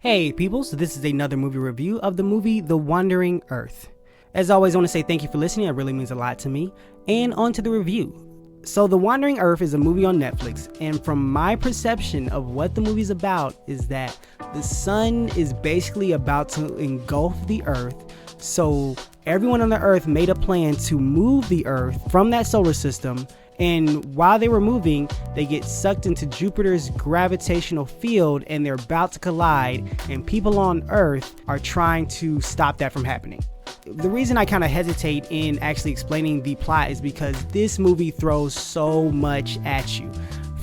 Hey peoples, this is another movie review of the movie The Wandering Earth. As always, I want to say thank you for listening, it really means a lot to me. And on to the review. So The Wandering Earth is a movie on Netflix, and from my perception of what the movie's about is that the sun is basically about to engulf the earth, so everyone on the earth made a plan to move the earth from that solar system, and while they were moving, they get sucked into Jupiter's gravitational field and they're about to collide, and people on Earth are trying to stop that from happening. The reason I kind of hesitate in actually explaining the plot is because this movie throws so much at you.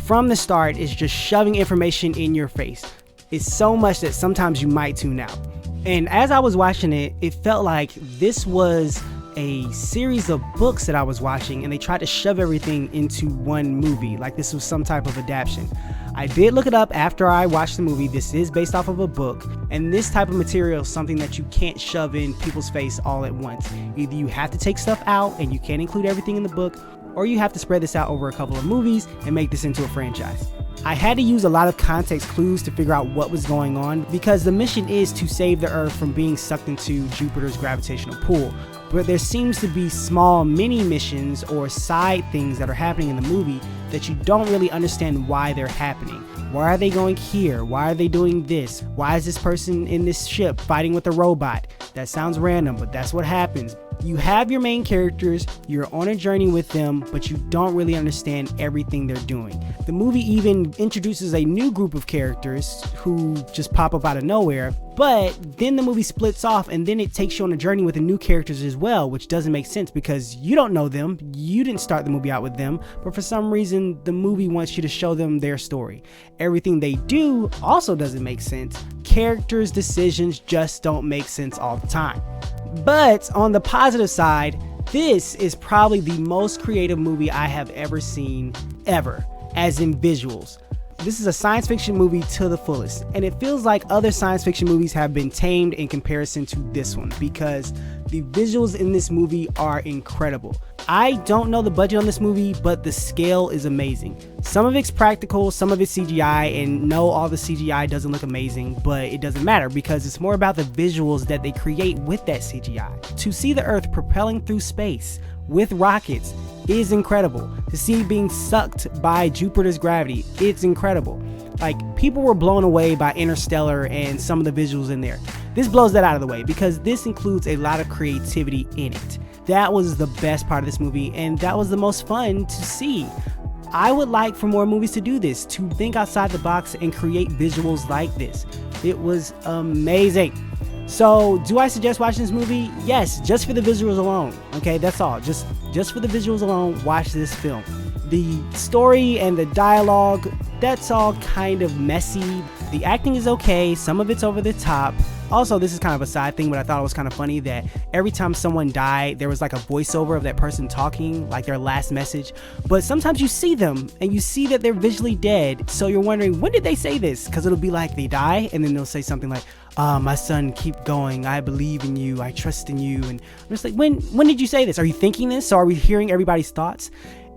From the start, it's just shoving information in your face. It's so much that sometimes you might tune out. And as I was watching it, it felt like this was a series of books that I was watching, and they tried to shove everything into one movie like this was some type of adaptation. I did look it up after I watched the movie. This is based off of a book, and this type of material is something that you can't shove in people's face all at once. Either you have to take stuff out and you can't include everything in the book, or you have to spread this out over a couple of movies and make this into a franchise. I had to use a lot of context clues to figure out what was going on, because the mission is to save the Earth from being sucked into Jupiter's gravitational pull. But there seems to be small mini missions or side things that are happening in the movie that you don't really understand why they're happening. Why are they going here? Why are they doing this? Why is this person in this ship fighting with a robot? That sounds random, but that's what happens. You have your main characters, you're on a journey with them, but you don't really understand everything they're doing. The movie even introduces a new group of characters who just pop up out of nowhere, but then the movie splits off and then it takes you on a journey with the new characters as well, which doesn't make sense because you don't know them, you didn't start the movie out with them, but for some reason the movie wants you to show them their story. Everything they do also doesn't make sense. Characters' decisions just don't make sense all the time. But on the positive side, this is probably the most creative movie I have ever seen, ever, as in visuals. This is a science fiction movie to the fullest, and it feels like other science fiction movies have been tamed in comparison to this one because the visuals in this movie are incredible. I don't know the budget on this movie, but the scale is amazing. Some of it's practical, some of it's CGI, and no, all the CGI doesn't look amazing, but it doesn't matter because it's more about the visuals that they create with that CGI. To see the Earth propelling through space with rockets is incredible. To see it being sucked by Jupiter's gravity, it's incredible. Like, people were blown away by Interstellar and some of the visuals in there. This blows that out of the way because this includes a lot of creativity in it. That was the best part of this movie, and that was the most fun to see. I would like for more movies to do this, to think outside the box and create visuals like this. It was amazing. So, do I suggest watching this movie? Yes, just for the visuals alone. Okay, that's all. Just for the visuals alone, watch this film. The story and the dialogue, that's all kind of messy. The acting is okay, some of it's over the top. Also, this is kind of a side thing, but I thought it was kind of funny that every time someone died, there was like a voiceover of that person talking, like their last message. But sometimes you see them and you see that they're visually dead. So you're wondering, when did they say this? Because it'll be like they die and then they'll say something like, my son, keep going. I believe in you. I trust in you. And I'm just like, when did you say this? Are you thinking this? So are we hearing everybody's thoughts?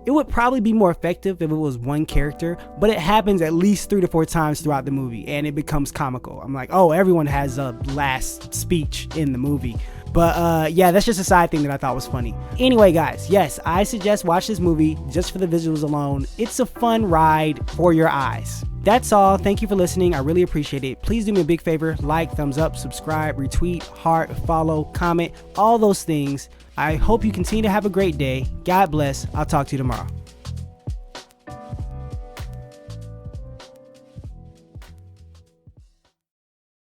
It would probably be more effective if it was one character, but it happens at least 3 to 4 times throughout the movie and it becomes comical. I'm like, oh, everyone has a last speech in the movie. But yeah, that's just a side thing that I thought was funny. Anyway, guys, yes, I suggest watch this movie just for the visuals alone. It's a fun ride for your eyes. That's all. Thank you for listening. I really appreciate it. Please do me a big favor. Like, thumbs up, subscribe, retweet, heart, follow, comment, all those things. I hope you continue to have a great day. God bless. I'll talk to you tomorrow.